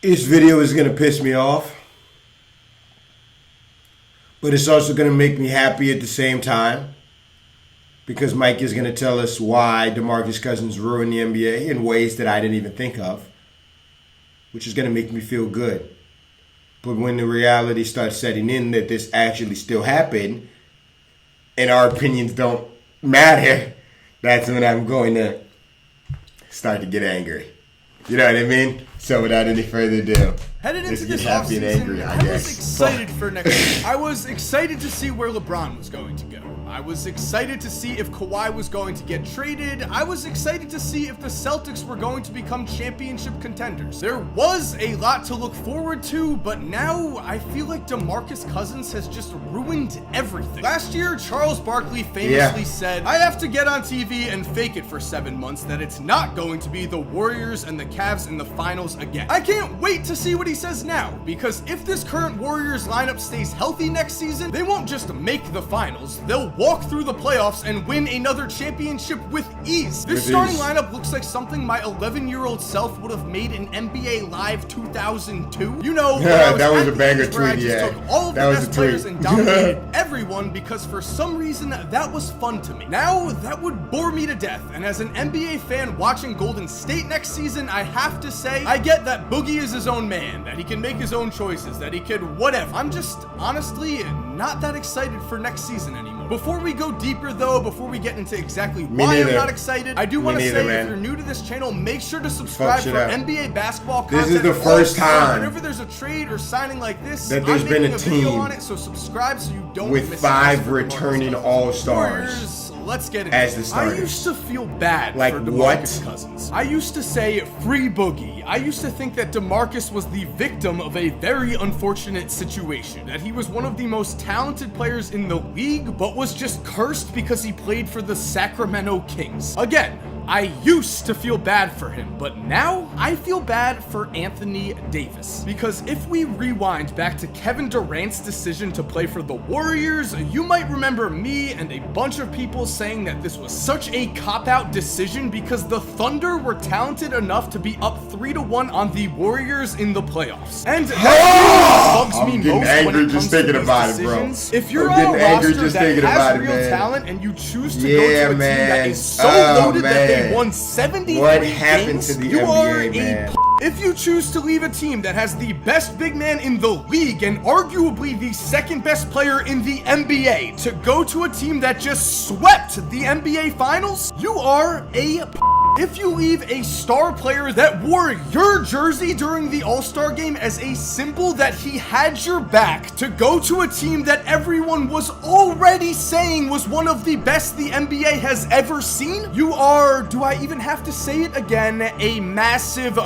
This video is going to piss me off, but it's also going to make me happy at the same time, because Mike is going to tell us why DeMarcus Cousins ruined the NBA in ways that I didn't even think of, which is going to make me feel good. But when the reality starts setting in that this actually still happened and our opinions don't matter, that's when I'm going to start to get angry. You know what I mean? So without any further ado, headed into this happy and angry, offseason, I was excited for next year. I was excited to see where LeBron was going to go. I was excited to see if Kawhi was going to get traded. I was excited to see if the Celtics were going to become championship contenders. There was a lot to look forward to, but now I feel like DeMarcus Cousins has just ruined everything. Last year, Charles Barkley famously said, "I have to get on TV and fake it for 7 months that it's not going to be the Warriors and the Cavs in the finals again." I can't wait to see what he says now, because if this current Warriors lineup stays healthy next season, they won't just make the finals, they'll walk through the playoffs and win another championship with ease. This starting lineup looks like something my 11-year-old self would have made in NBA Live 2002. You know, that was a banger tweet. I just took all of the best players and dominated everyone because for some reason that was fun to me. Now that would bore me to death, and as an NBA fan watching Golden State next season, I have to say I get that Boogie is his own man, that he can make his own choices, that he could whatever. I'm just honestly not that excited for next season anymore. Before we go deeper though, before we get into exactly why I'm not excited, I do want to say if you're new to this channel, make sure to subscribe for NBA basketball content. This is the first time whenever there's a trade or signing like this that there's been a team on it, so subscribe so you don't with miss 5 returning all-stars. Let's get into it. I used to feel bad for DeMarcus Cousins. I used to say free Boogie. I used to think that DeMarcus was the victim of a very unfortunate situation, that he was one of the most talented players in the league, but was just cursed because he played for the Sacramento Kings. Again, I used to feel bad for him, but now I feel bad for Anthony Davis. Because if we rewind back to Kevin Durant's decision to play for the Warriors, you might remember me and a bunch of people saying that this was such a cop-out decision because the Thunder were talented enough to be up 3-1 on the Warriors in the playoffs. And that bugs me most when it comes to these decisions. If you're on a roster that has real talent and you choose to go to a team that is so loaded that they won 73 games, you are a If you choose to leave a team that has the best big man in the league and arguably the second best player in the NBA to go to a team that just swept the NBA Finals, you are a If you leave a star player that wore your jersey during the All-Star game as a symbol that he had your back to go to a team that everyone was already saying was one of the best the NBA has ever seen, you are, do I even have to say it again, a massive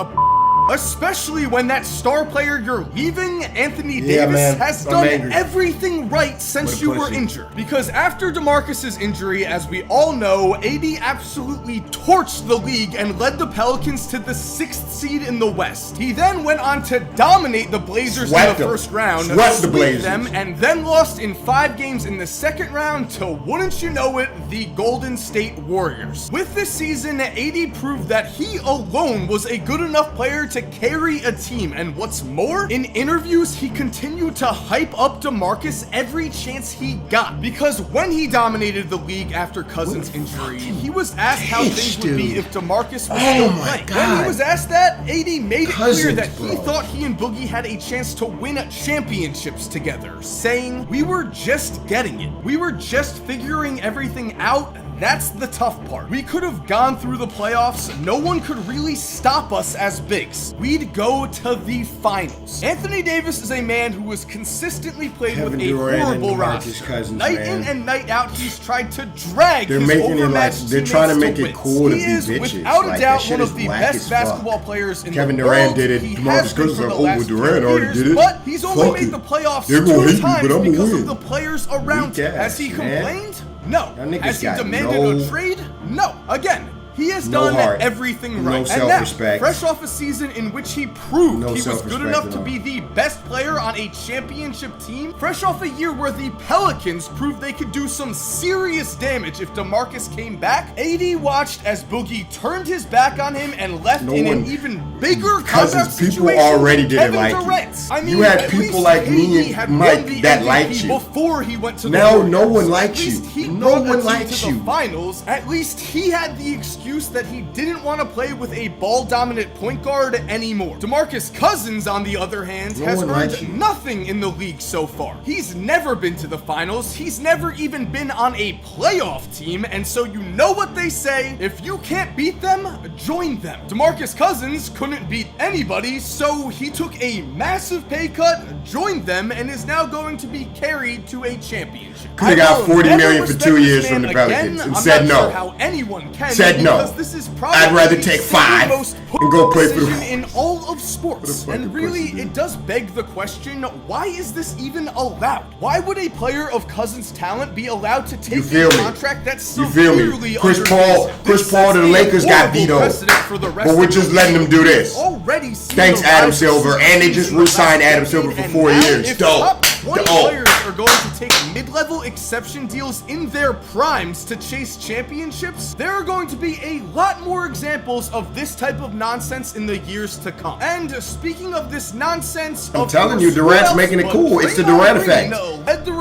especially when that star player you're leaving, Anthony Davis, has done everything right since you were injured. Because after DeMarcus's injury, as we all know, AD absolutely torched the league and led the Pelicans to the 6th seed in the West. He then went on to dominate the Blazers in the first round, sweep them, and then lost in 5 games in the second round to, wouldn't you know it, the Golden State Warriors. With this season, AD proved that he alone was a good enough player to carry a team, and what's more, in interviews he continued to hype up DeMarcus every chance he got, because when he dominated the league after Cousins' injury, he was asked how things would be if DeMarcus was still playing. When he was asked that, AD made it clear that he thought he and Boogie had a chance to win championships together, saying, "We were just getting it. We were just figuring everything out. That's the tough part. We could have gone through the playoffs. No one could really stop us as bigs. We'd go to the finals." Anthony Davis is a man who has consistently played with a horrible roster. Night in and night out, he's tried to drag his overmatched teammates to win. They're trying to make it cool to be bitches. He is, without a doubt, one of the best basketball players in the world. Kevin Durant did it. DeMarcus Cousins like, "Oh, well, Durant already did it." But he's only made the playoffs 2 times because of the players around him. Has he complained? No. Has he demanded a trade? No. Again, He has No done heart. everything No right. And self-respect. now, fresh off a season in which he proved No he was good self-respect enough at to all. be the best player on a championship team, fresh off a year where the Pelicans proved they could do some serious damage if DeMarcus came back, AD watched as Boogie turned his back on him and left in an even bigger combat people situation already than didn't Kevin like Durant. you. I mean, You had at people least like me KD and had Mike won the that MVP liked you. before he went to the Now Warriors. no one likes At least you. he No brought a one team likes to you. the finals. At least he had the excuse that he didn't want to play with a ball-dominant point guard anymore. DeMarcus Cousins, on the other hand, has earned nothing in the league so far. He's never been to the finals. He's never even been on a playoff team, and so you know what they say, if you can't beat them, join them. DeMarcus Cousins couldn't beat anybody, so he took a massive pay cut, joined them, and is now going to be carried to a championship. Could have got $40 million for 2 years from the Pelicans and said no. I'm not sure how anyone can. Said no. Because this is probably I'd rather the take single 5 most and go play for the decision in all of sports. And really, it does beg the question, why is this even allowed? Why would a player of Cousins' talent be allowed to take a contract that's severely Chris Paul to the Lakers got vetoed, but we're just letting them do this. Thanks, Adam Silver, and they just re-signed Adam Silver for 4 years. Dope. 20 players are going to take mid-level exception deals in their primes to chase championships, there are going to be a lot more examples of this type of nonsense in the years to come. And speaking of this nonsense, I'm telling you, Durant's making it cool. It's the Durant effect.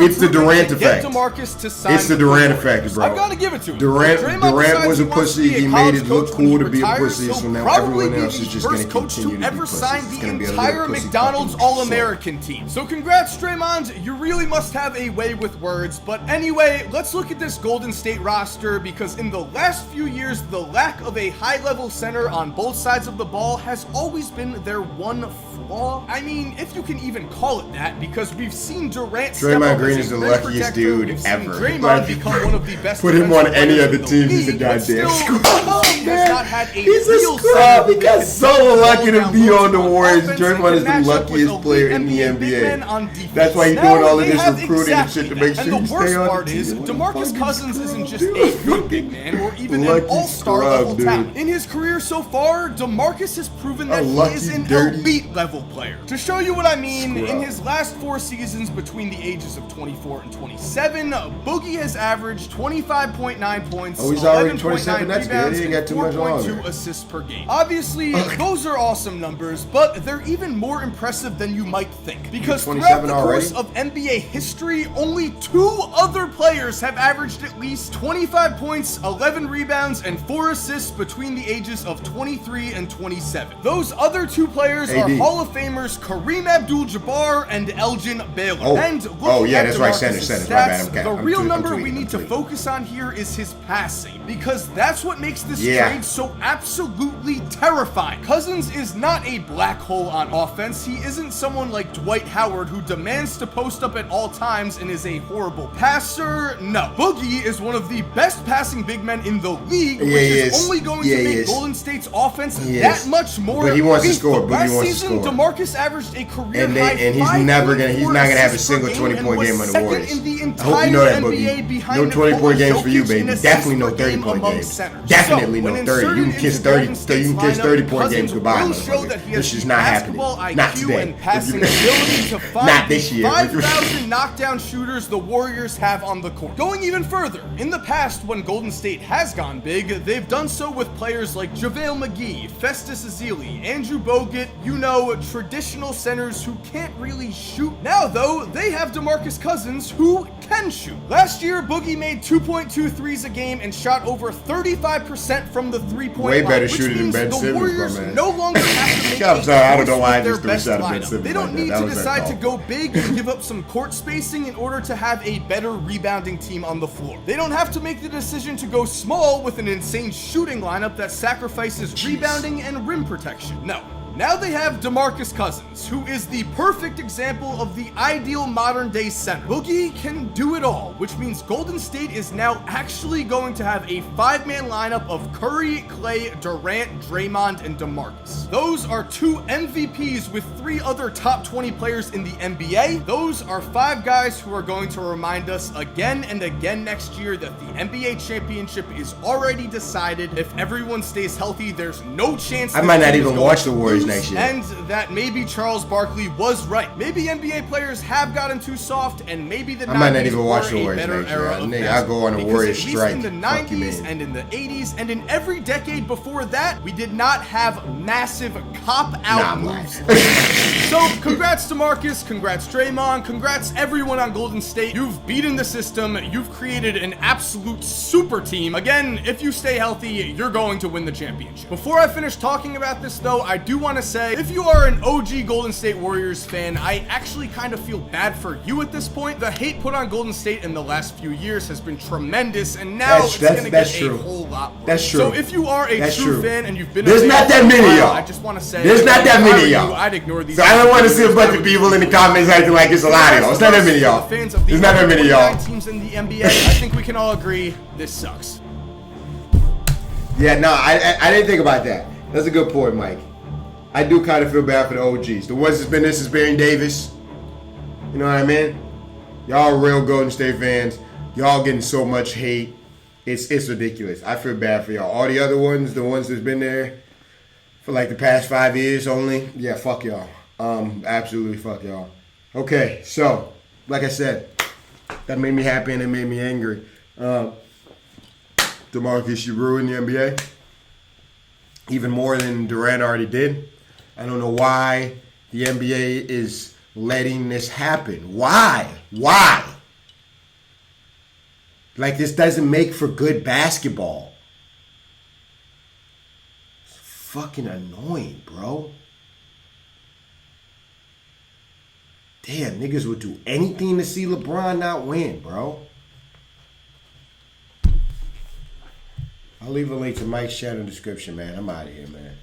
It's the Durant effect. It's the Durant effect, bro. I've got to give it to him. Durant was a pussy. He made it look cool to be a pussy, so now everyone else is just going to continue to be pussies. It's going to be a little pussy McDonald's fucking All-American team. So congrats, Draymond. You really must have a way with words. But anyway, let's look at this Golden State roster, because in the last few years, the lack of a high-level center on both sides of the ball has always been their one flaw. I mean, if you can even call it that, because we've seen Durant Draymond Green is the luckiest dude ever. Draymond become one of the best. Put him on any other team, he's a goddamn scrub. He's a scrub. He got so lucky to be on the Warriors. Draymond is the luckiest player in the NBA. That's why he's doing all of this recruiting and shit to make sure he stay on the team. DeMarcus Cousins isn't just a good big man or even an all-star level talent. In his career so far, DeMarcus has proven that he is an elite level player. To show you what I mean, in his last 4 seasons between the ages of 24 and 27, Boogie has averaged 25.9 points, 11.9 rebounds, and 4.2 assists per game. Obviously, those are awesome numbers, but they're even more impressive than you might think. Because throughout the course of NBA history, only 2 other players have averaged at least 25 points, 11 rebounds, and 4 assists between the ages of 23 and 27. Those other 2 players are Hall of Famers Kareem Abdul-Jabbar and Elgin Baylor. And looking at DeMarcus' stats, the real number we need to focus on here is his passing, because that's what makes this trade so absolutely terrifying. Cousins is not a black hole on offense. He isn't someone like Dwight Howard who demands to post up at all times and is a horrible passer. No. Boogie is one of the best passing big men in the league, which is only going to make Golden State's offense that much more. But he wants to score. Last season, DeMarcus averaged a career high, and he's not gonna have a single 20-point game on the Warriors. I hope you know that, Boogie. No 20-point games for you, baby. Definitely no 30-point games. Definitely no 30. You can kiss 30. You can kiss 30-point games goodbye, motherfucker. This is not happening. Not today. Not this year. 5,000 knockdown shooters the Warriors have on the court. Going even further, in the past when Golden State has gone big, they've done so with players like JaVale McGee, Festus Ezeli, Andrew Bogut, traditional centers who can't really shoot. Now though, they have DeMarcus Cousins who can shoot. Last year, Boogie made 2.2 threes a game and shot over 35% from the three-point line. Way better shooter than Ben Simmons, the Warriors no longer have to make I'm sorry, I don't know why I just threw a shot at Ben Simmons. They don't need to decide to go big and give up some court spacing in order to have a better rebounding team on the floor. They don't have to make the decision to go small with an insane shooting lineup that sacrifices rebounding and rim protection. No. Now they have DeMarcus Cousins, who is the perfect example of the ideal modern day center. Boogie can do it all, which means Golden State is now actually going to have a 5-man lineup of Curry, Clay, Durant, Draymond, and DeMarcus. Those are 2 MVPs with 3 other top 20 players in the NBA. Those are 5 guys who are going to remind us again and again next year that the NBA championship is already decided. If everyone stays healthy, there's no chance I might not even watch the Warriors next year. And that maybe Charles Barkley was right. Maybe NBA players have gotten too soft, and maybe the 90s I might not even watch the were a Warriors better next era year. of I'll go on a Warriors because strike. at least in the 90s and in the 80s and in every decade before that, we did not have massive cop-out moves. So, congrats to Marcus, congrats Draymond, congrats everyone on Golden State. You've beaten the system. You've created an absolute super team. Again, if you stay healthy, you're going to win the championship. Before I finish talking about this, though, I do want to say, if you are an OG Golden State Warriors fan, I actually kind of feel bad for you at this point. The hate put on Golden State in the last few years has been tremendous, and now it's going to get a whole lot worse. That's true. So if you are a true fan and you've been there's not that many of y'all. I just want to say, there's not that many of y'all. I'd ignore these. So I don't want to see a bunch of people in the comments acting like it's a lot of y'all. It's not that many of y'all. Fans of the There's not that many of y'all. Teams in the NBA, I think we can all agree this sucks. Yeah, no, I didn't think about that. That's a good point, Mike. I do kind of feel bad for the OGs. The ones that's been this is Baron Davis. You know what I mean? Y'all are real Golden State fans. Y'all getting so much hate. It's ridiculous. I feel bad for y'all. All the other ones, the ones that's been there for like the past 5 years only, yeah, fuck y'all. Absolutely fuck y'all. Okay, so, like I said, that made me happy and it made me angry. DeMarcus, you ruined the NBA. Even more than Durant already did. I don't know why the NBA is letting this happen. Why? Why? Like, this doesn't make for good basketball. It's fucking annoying, bro. Damn, niggas would do anything to see LeBron not win, bro. I'll leave a link to Mike's chat in the description, man. I'm out of here, man.